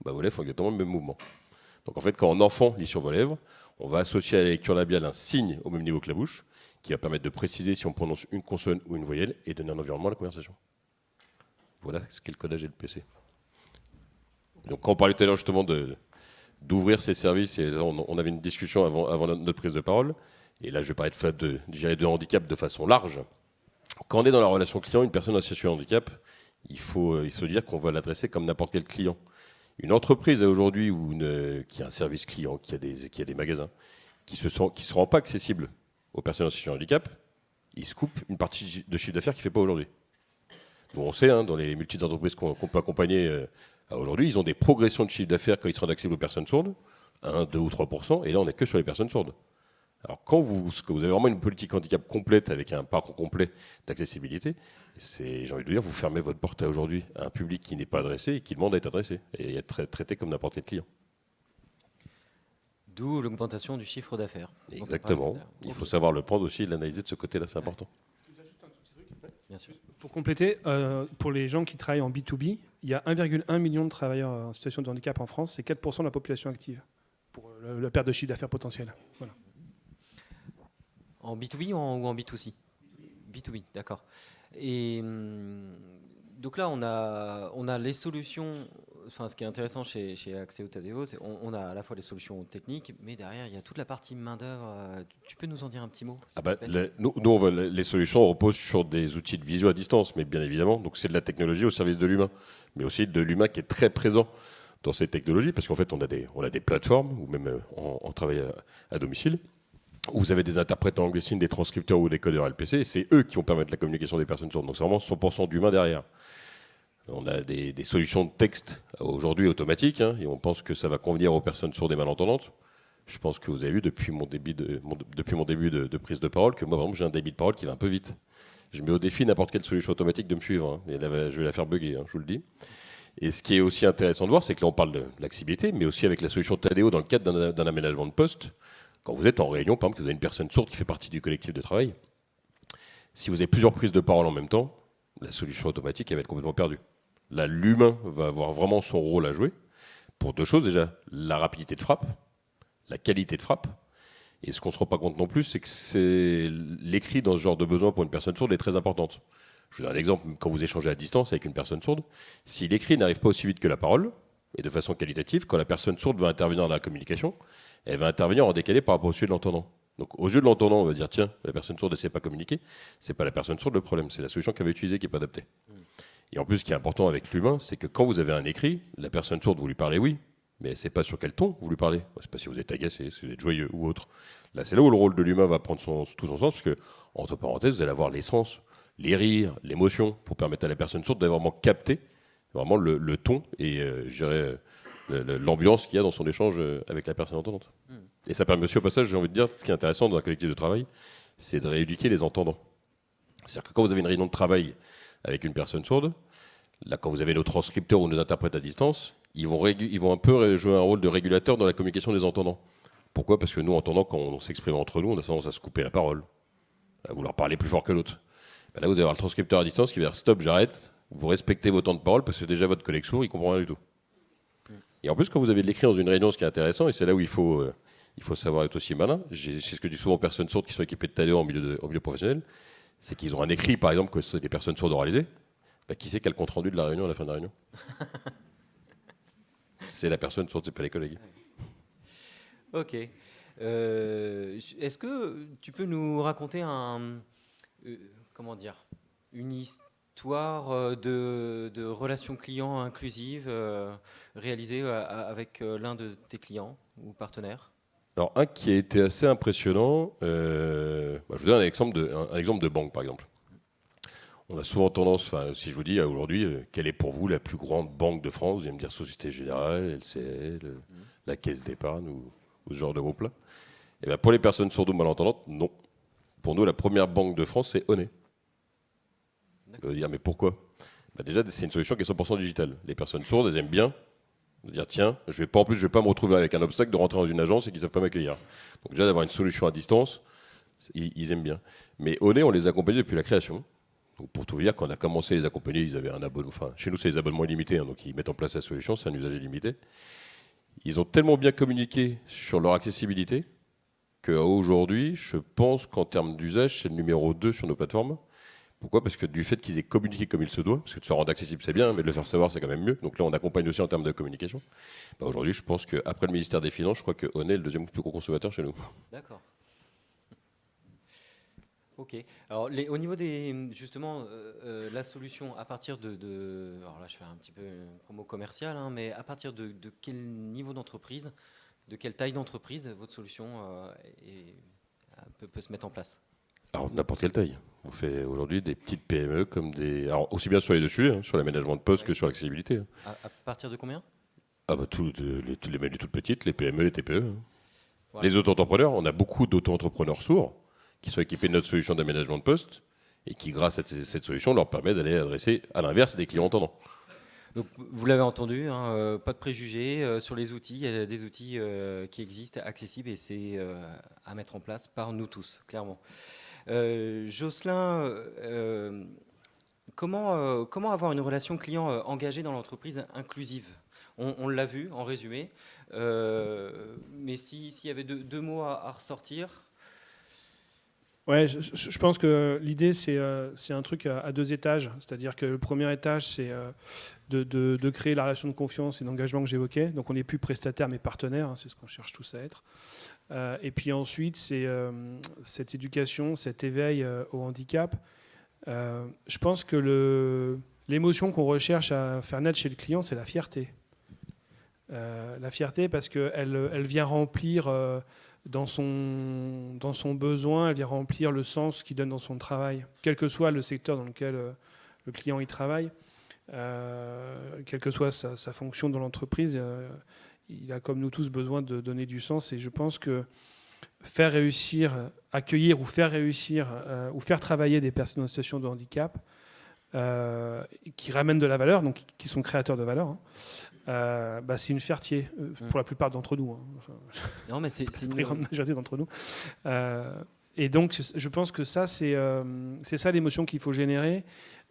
vos lèvres font exactement le même mouvement. Donc en fait, quand un enfant lit sur vos lèvres, on va associer à la lecture labiale un signe au même niveau que la bouche, qui va permettre de préciser si on prononce une consonne ou une voyelle et donner un environnement à la conversation. Voilà ce qu'est le codage et le PC. Donc quand on parlait tout à l'heure justement d'ouvrir ces services, et on avait une discussion avant notre prise de parole, et là je vais parler de handicap de façon large. Quand on est dans la relation client, une personne en situation de handicap, il faut se dire qu'on va l'adresser comme n'importe quel client. Une entreprise aujourd'hui qui a un service client, qui a des magasins, qui se rend pas accessible aux personnes en situation de handicap, il se coupe une partie de chiffre d'affaires qu'il ne fait pas aujourd'hui. Donc on sait, dans les multiples entreprises qu'on peut accompagner aujourd'hui, ils ont des progressions de chiffre d'affaires quand ils se rendent accessibles aux personnes sourdes, 1, 2 ou 3%, et là on n'est que sur les personnes sourdes. Alors quand vous avez vraiment une politique handicap complète avec un parcours complet d'accessibilité, j'ai envie de dire, vous fermez votre porte à aujourd'hui à un public qui n'est pas adressé et qui demande à être adressé et être traité comme n'importe quel client. D'où l'augmentation du chiffre d'affaires. Exactement. Il faut savoir le prendre aussi et l'analyser de ce côté-là, c'est important. bien sûr. Pour compléter, pour les gens qui travaillent en B2B, il y a 1,1 million de travailleurs en situation de handicap en France, c'est 4% de la population active pour la perte de chiffre d'affaires potentielle. Voilà. En B2B ou en B2C? B2B, d'accord. Et donc là, on a les solutions. Enfin, ce qui est intéressant chez Axéo Tadeo, c'est on a à la fois les solutions techniques, mais derrière, il y a toute la partie main-d'œuvre. Tu peux nous en dire un petit mot? Nous, les solutions reposent sur des outils de visio à distance, mais bien évidemment, donc c'est de la technologie au service de l'humain, mais aussi de l'humain qui est très présent dans ces technologies, parce qu'en fait, on a des plateformes, ou même en travail à domicile, où vous avez des interprètes en langue des signes, des transcripteurs ou des codeurs LPC, et c'est eux qui vont permettre la communication des personnes sourdes. Donc c'est vraiment 100% d'humain derrière. On a des solutions de texte aujourd'hui automatiques, hein, et on pense que ça va convenir aux personnes sourdes et malentendantes. Je pense que vous avez vu depuis mon début de prise de parole que moi, par exemple, j'ai un débit de parole qui va un peu vite. Je mets au défi n'importe quelle solution automatique de me suivre, hein, et là, je vais la faire bugger, hein, je vous le dis. Et ce qui est aussi intéressant de voir, c'est que là, on parle de l'accessibilité, mais aussi avec la solution Tadeo dans le cadre d'un aménagement de poste. Quand vous êtes en réunion, par exemple, que vous avez une personne sourde qui fait partie du collectif de travail, si vous avez plusieurs prises de parole en même temps, la solution automatique, elle va être complètement perdue. Là, l'humain va avoir vraiment son rôle à jouer pour deux choses. Déjà, la rapidité de frappe, la qualité de frappe. Et ce qu'on ne se rend pas compte non plus, c'est que l'écrit dans ce genre de besoin pour une personne sourde est très importante. Je vous donne un exemple. Quand vous échangez à distance avec une personne sourde, si l'écrit n'arrive pas aussi vite que la parole, et de façon qualitative, quand la personne sourde va intervenir dans la communication, elle va intervenir en décalé par rapport au yeux de l'entendant. Donc aux yeux de l'entendant, on va dire tiens, la personne sourde ne sait pas communiquer. C'est pas la personne sourde le problème, c'est la solution qu'elle va utiliser qui n'est pas adaptée. Et en plus, ce qui est important avec l'humain, c'est que quand vous avez un écrit, la personne sourde, vous lui parlez oui, mais elle ne sait pas sur quel ton vous lui parlez. C'est pas si vous êtes agacé, si vous êtes joyeux ou autre. Là, c'est là où le rôle de l'humain va prendre tout son sens, parce que, entre parenthèses, vous allez avoir les sens, les rires, l'émotion, pour permettre à la personne sourde d'avoir vraiment capté vraiment le ton et, je dirais, l'ambiance qu'il y a dans son échange avec la personne entendante. Et ça permet aussi, au passage, j'ai envie de dire, ce qui est intéressant dans un collectif de travail, c'est de rééduquer les entendants. C'est-à-dire que quand vous avez une réunion de travail avec une personne sourde, là, quand vous avez nos transcripteurs ou nos interprètes à distance, ils vont un peu jouer un rôle de régulateur dans la communication des entendants. Pourquoi? Parce que nous, entendants, quand on s'exprime entre nous, on a tendance à se couper la parole, à vouloir parler plus fort que l'autre. Ben là, vous allez avoir le transcripteur à distance qui va dire stop, j'arrête, vous respectez vos temps de parole parce que déjà votre collègue sourd, il comprend rien du tout. Et en plus, quand vous avez de l'écrit dans une réunion, ce qui est intéressant, et c'est là où il faut savoir être aussi malin, c'est ce que je dis souvent aux personnes sourdes qui sont équipées de Tadeo en milieu professionnel, c'est qu'ils ont un écrit, par exemple, que c'est des personnes sourdes oralisées. Bah, qui c'est qui a le compte rendu de la réunion à la fin de la réunion? C'est la personne sourde, c'est pas les collègues. Ok. Est-ce que tu peux nous raconter une histoire de relation client inclusive réalisée avec l'un de tes clients ou partenaires? Alors, un qui a été assez impressionnant, je vous donne un exemple de banque, par exemple. On a souvent tendance, si je vous dis aujourd'hui, quelle est pour vous la plus grande banque de France? Vous allez me dire Société Générale, LCL, la Caisse d'Épargne ou ce genre de groupe-là. Et bien pour les personnes sourdes ou malentendantes, non. Pour nous, la première banque de France, c'est Onet. Vous allez dire, mais pourquoi? Déjà, c'est une solution qui est 100% digitale. Les personnes sourdes, elles aiment bien dire tiens, je vais pas me retrouver avec un obstacle de rentrer dans une agence et qu'ils ne savent pas m'accueillir. Donc déjà, d'avoir une solution à distance, ils aiment bien. Mais Onet, on les accompagne depuis la création. Donc pour tout vous dire, quand on a commencé à les accompagner, ils avaient un abonnement. Enfin, chez nous, c'est les abonnements illimités, hein, donc ils mettent en place la solution, c'est un usage illimité. Ils ont tellement bien communiqué sur leur accessibilité qu'aujourd'hui, je pense qu'en termes d'usage, c'est le numéro 2 sur nos plateformes. Pourquoi? Parce que du fait qu'ils aient communiqué comme il se doit, parce que de se rendre accessible, c'est bien, mais de le faire savoir, c'est quand même mieux. Donc là, on accompagne aussi en termes de communication. Aujourd'hui, je pense qu'après le ministère des Finances, je crois que Onet est le deuxième plus gros consommateur chez nous. D'accord. Ok. Alors, au niveau justement, la solution, à partir alors là, je fais un petit peu une promo commerciale, hein, mais à partir de quel niveau d'entreprise, de quelle taille d'entreprise, votre solution peut se mettre en place? Alors, n'importe quelle taille. On fait aujourd'hui des petites PME comme des. Alors, aussi bien sur les deux sujets, hein, sur l'aménagement de poste que sur l'accessibilité. À partir de combien? Les toutes petites, les PME, les TPE. Hein. Voilà. Les auto-entrepreneurs, on a beaucoup d'auto-entrepreneurs sourds qui sont équipés de notre solution d'aménagement de poste et qui, grâce à cette solution, leur permet d'aller adresser, à l'inverse, des clients entendants. Donc, vous l'avez entendu, hein, pas de préjugés sur les outils. Il y a des outils qui existent, accessibles, et c'est à mettre en place par nous tous, clairement. Jocelyn, comment avoir une relation client engagée dans l'entreprise inclusive? On l'a vu en résumé, mais s'il y avait deux mots à ressortir. Ouais, je pense que l'idée, c'est un truc à 2 étages. C'est-à-dire que le premier étage, c'est de créer la relation de confiance et d'engagement que j'évoquais. Donc, on n'est plus prestataire, mais partenaire. Hein, c'est ce qu'on cherche tous à être. Et puis ensuite, c'est cette éducation, cet éveil au handicap. Je pense que l'émotion qu'on recherche à faire naître chez le client, c'est la fierté. La fierté parce qu'elle vient remplir... dans son besoin, elle vient remplir le sens qu'il donne dans son travail, quel que soit le secteur dans lequel le client y travaille, quelle que soit sa fonction dans l'entreprise, il a comme nous tous besoin de donner du sens. Et je pense que faire réussir, accueillir ou faire réussir ou faire travailler des personnes en situation de handicap qui ramènent de la valeur, donc qui sont créateurs de valeur, c'est une fierté pour la plupart d'entre nous. Hein. Non, mais c'est une très grande majorité d'entre nous. Et donc, je pense que ça, c'est ça l'émotion qu'il faut générer.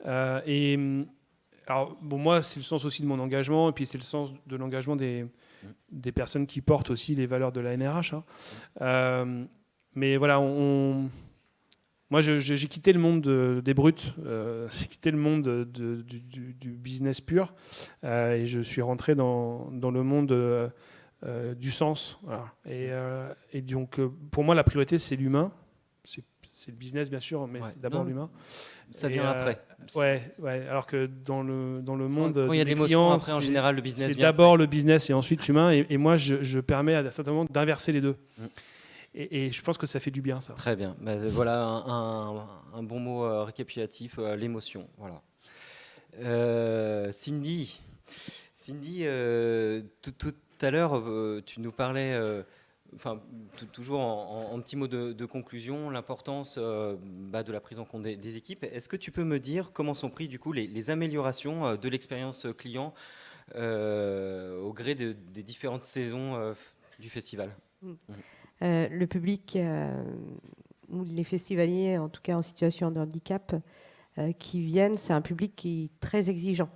Alors, bon, moi, c'est le sens aussi de mon engagement, et puis c'est le sens de l'engagement des personnes qui portent aussi les valeurs de la NRH. Hein. Mais voilà, moi, j'ai quitté le monde des brutes, j'ai quitté le monde du business pur, et je suis rentré dans le monde du sens. Voilà. Et donc, pour moi, la priorité, c'est l'humain. C'est le business, bien sûr, mais c'est d'abord l'humain. Ça vient après. Ouais. Alors que dans le monde quand il y a de l'émotion, après, en général, le business c'est vient d'abord après. Le business et ensuite l'humain. Et moi, je permets à certains moments d'inverser les deux. Et je pense que ça fait du bien, ça. Très bien. Voilà un bon mot récapitulatif, l'émotion. Voilà. Cindy, tout à l'heure, tu nous parlais, toujours en petit mot de conclusion, l'importance de la prise en compte des équipes. Est-ce que tu peux me dire comment sont pris du coup les améliorations de l'expérience client au gré des différentes saisons du festival? Le public ou les festivaliers, en tout cas en situation de handicap, qui viennent, c'est un public qui est très exigeant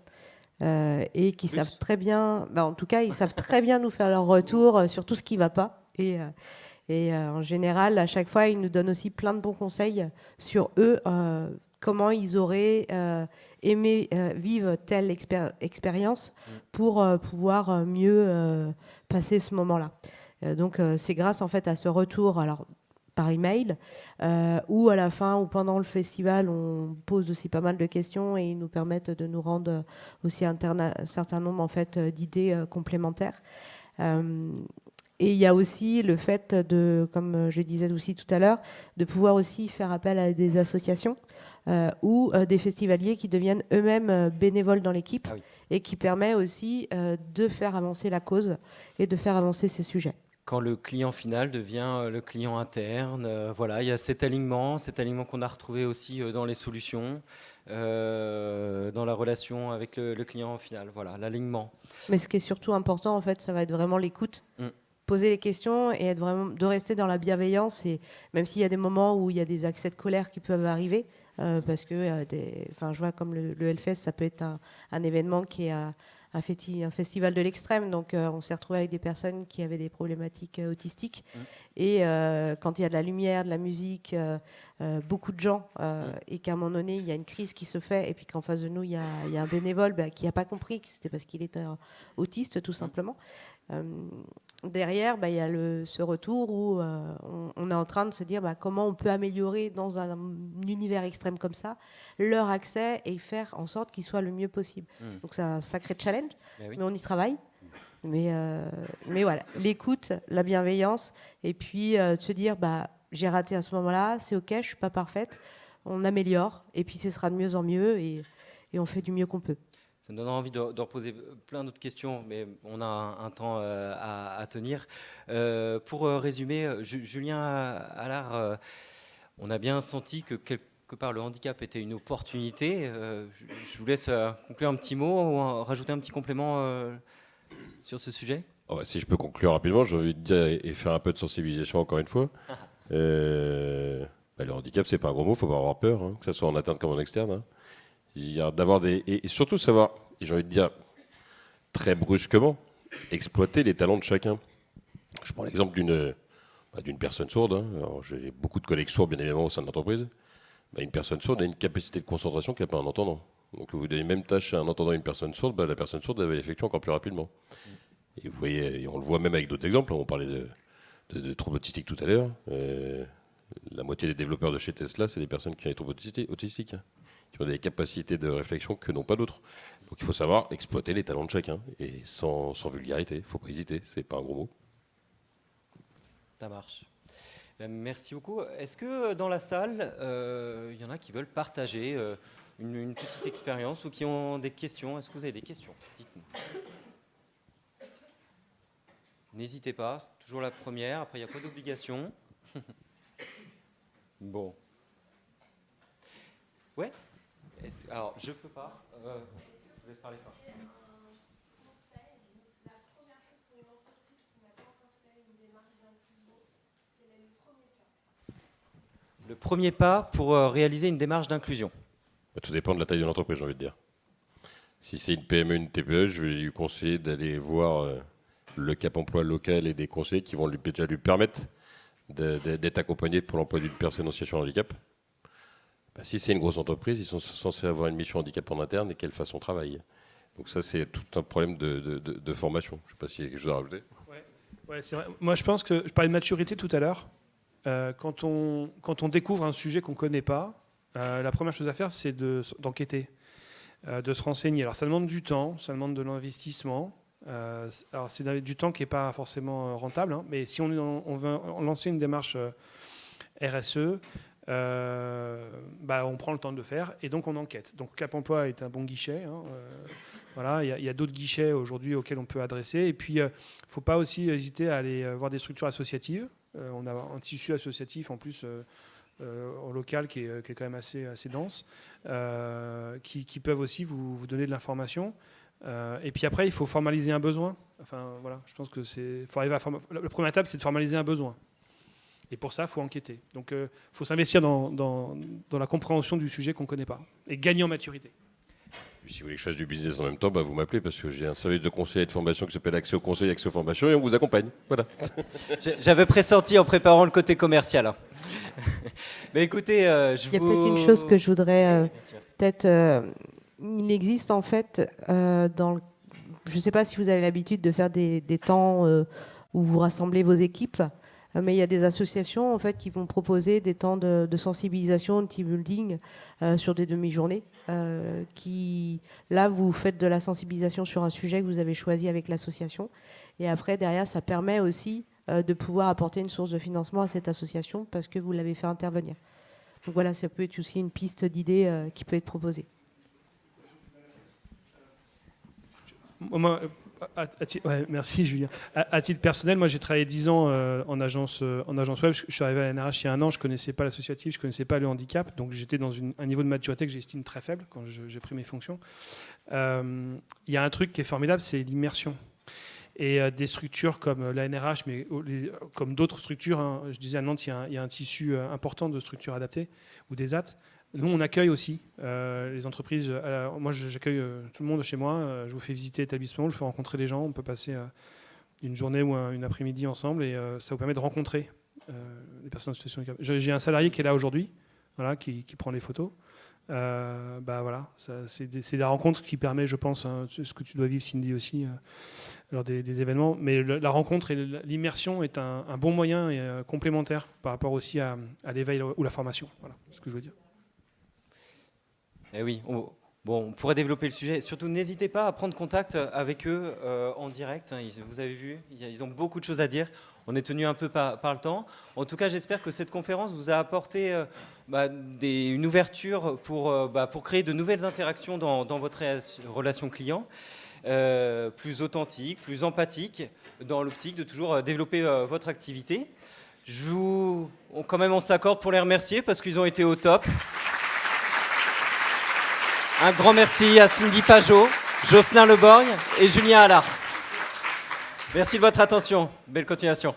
et qui savent très bien, en tout cas, ils savent très bien nous faire leur retour sur tout ce qui ne va pas. Et en général, à chaque fois, ils nous donnent aussi plein de bons conseils sur eux, comment ils auraient aimé vivre telle expérience pour pouvoir mieux passer ce moment-là. Donc c'est grâce en fait à ce retour, alors par email, ou à la fin ou pendant le festival, on pose aussi pas mal de questions et ils nous permettent de nous rendre aussi un certain nombre en fait d'idées complémentaires. Et il y a aussi le fait de, comme je disais aussi tout à l'heure, de pouvoir aussi faire appel à des associations ou des festivaliers qui deviennent eux-mêmes bénévoles dans l'équipe et qui permet aussi de faire avancer la cause et de faire avancer ces sujets. Quand le client final devient le client interne, voilà, il y a cet alignement qu'on a retrouvé aussi dans les solutions, dans la relation avec le client final, voilà, l'alignement. Mais ce qui est surtout important, en fait, ça va être vraiment l'écoute. Poser les questions et être vraiment, de rester dans la bienveillance, et même s'il y a des moments où il y a des accès de colère qui peuvent arriver, parce que je vois comme le Hellfest, ça peut être un événement qui est un festival de l'extrême, donc on s'est retrouvé avec des personnes qui avaient des problématiques autistiques, et quand il y a de la lumière, de la musique, beaucoup de gens, et qu'à un moment donné il y a une crise qui se fait, et puis qu'en face de nous il y a un bénévole qui n'a pas compris que c'était parce qu'il était autiste tout simplement. Derrière, il y a ce retour où on est en train de se dire comment on peut améliorer dans un univers extrême comme ça leur accès et faire en sorte qu'il soit le mieux possible. Donc c'est un sacré challenge, mais on y travaille. Mais voilà, l'écoute, la bienveillance, et puis se dire j'ai raté à ce moment-là, c'est ok, je suis pas parfaite, on améliore, et puis ce sera de mieux en mieux, et on fait du mieux qu'on peut. Ça me donne envie de reposer plein d'autres questions, mais on a un temps à tenir. Pour résumer, Julien Allard, on a bien senti que quelque part le handicap était une opportunité. Je vous laisse conclure un petit mot ou rajouter un petit complément sur ce sujet. Si je peux conclure rapidement, j'ai envie de dire et faire un peu de sensibilisation encore une fois. Le handicap, c'est pas un gros mot, il ne faut pas avoir peur, que ce soit en interne comme en externe. D'avoir et surtout savoir, et j'ai envie de dire très brusquement, exploiter les talents de chacun. Je prends l'exemple d'une personne sourde. Hein. Alors, j'ai beaucoup de collègues sourds, bien évidemment, au sein de l'entreprise. Une personne sourde a une capacité de concentration qu'a pas un entendant. Donc, vous donnez même tâche à un entendant et une personne sourde, la personne sourde va l'effectuer encore plus rapidement. Et vous voyez, et on le voit même avec d'autres exemples. On parlait de troubles autistiques tout à l'heure. La moitié des développeurs de chez Tesla, c'est des personnes qui ont des troubles autistiques, hein, qui ont des capacités de réflexion que n'ont pas d'autres. Donc, il faut savoir exploiter les talents de chacun, et sans vulgarité. Il ne faut pas hésiter, c'est pas un gros mot. Ça marche. Merci beaucoup. Est-ce que dans la salle, il y en a qui veulent partager une petite expérience ou qui ont des questions? Est-ce que vous avez des questions? Dites-nous. N'hésitez pas, c'est toujours la première. Après, il n'y a pas d'obligation. Bon. Ouais. Alors, je peux pas. Je vous laisse parler. Le premier pas pour réaliser une démarche d'inclusion. Tout dépend de la taille de l'entreprise, j'ai envie de dire. Si c'est une PME, une TPE, je vais lui conseiller d'aller voir le Cap emploi local et des conseillers qui vont déjà lui permettre d'être accompagné pour l'emploi d'une personne en situation de handicap. Si c'est une grosse entreprise, ils sont censés avoir une mission handicap en interne et qu'elle fasse son travail. Donc ça, c'est tout un problème de formation. Je ne sais pas s'il y a quelque chose à rajouter. Ouais, c'est vrai. Moi, je pense que je parlais de maturité tout à l'heure. Quand on découvre un sujet qu'on ne connaît pas, la première chose à faire, c'est d'enquêter, de se renseigner. Alors ça demande du temps, ça demande de l'investissement. Alors c'est du temps qui n'est pas forcément rentable, hein, mais si on veut lancer une démarche RSE, on prend le temps de le faire et donc on enquête. Donc Cap Emploi est un bon guichet. Hein, voilà, il y a d'autres guichets aujourd'hui auxquels on peut adresser. Et puis, il ne faut pas aussi hésiter à aller voir des structures associatives. On a un tissu associatif en plus au local qui est quand même assez dense, qui peuvent aussi vous donner de l'information. Et puis après, il faut formaliser un besoin. Enfin, voilà, je pense que la première étape, c'est de formaliser un besoin. Et pour ça, il faut enquêter. Donc, il faut s'investir dans la compréhension du sujet qu'on ne connaît pas et gagner en maturité. Puis si vous voulez que je fasse du business en même temps, vous m'appelez parce que j'ai un service de conseil et de formation qui s'appelle Accès au conseil, Accès aux formations et on vous accompagne. Voilà. J'avais pressenti en préparant le côté commercial. Hein. Mais écoutez, il y a peut-être une chose que je voudrais il existe en fait je ne sais pas si vous avez l'habitude de faire des temps où vous rassemblez vos équipes. Mais il y a des associations en fait, qui vont proposer des temps de sensibilisation, de team building sur des demi-journées. Là, vous faites de la sensibilisation sur un sujet que vous avez choisi avec l'association. Et après, derrière, ça permet aussi de pouvoir apporter une source de financement à cette association parce que vous l'avez fait intervenir. Donc voilà, ça peut être aussi une piste d'idée qui peut être proposée. Merci Julien. À titre personnel, moi j'ai travaillé 10 ans en agence web. Je suis arrivé à la NRH il y a un an, je ne connaissais pas l'associatif, je ne connaissais pas le handicap, donc j'étais dans un niveau de maturité que j'estime très faible quand j'ai pris mes fonctions. Il y a un truc qui est formidable, c'est l'immersion. Et des structures comme la NRH, mais comme d'autres structures, hein, je disais à Nantes, il y a un tissu important de structures adaptées, ou des AT. Nous, on accueille aussi les entreprises. Moi, j'accueille tout le monde chez moi. Je vous fais visiter l'établissement, je vous fais rencontrer les gens. On peut passer une journée ou une après-midi ensemble et ça vous permet de rencontrer les personnes en situation de handicap. J'ai un salarié qui est là aujourd'hui, voilà, qui prend les photos. Voilà, c'est la rencontre qui permet, je pense, hein, ce que tu dois vivre, Cindy, aussi, lors des événements. Mais la rencontre et l'immersion est un bon moyen et complémentaire par rapport aussi à l'éveil ou la formation. Voilà, c'est ce que je veux dire. Eh oui, on pourrait développer le sujet. Surtout, n'hésitez pas à prendre contact avec eux en direct. Vous avez vu, ils ont beaucoup de choses à dire. On est tenu un peu par le temps. En tout cas, j'espère que cette conférence vous a apporté une ouverture pour créer de nouvelles interactions dans votre relation client, plus authentique, plus empathique, dans l'optique de toujours développer votre activité. Quand même, on s'accorde pour les remercier parce qu'ils ont été au top. Un grand merci à Cindy Pajot, Jocelyn Leborgne et Julien Allard. Merci de votre attention. Belle continuation.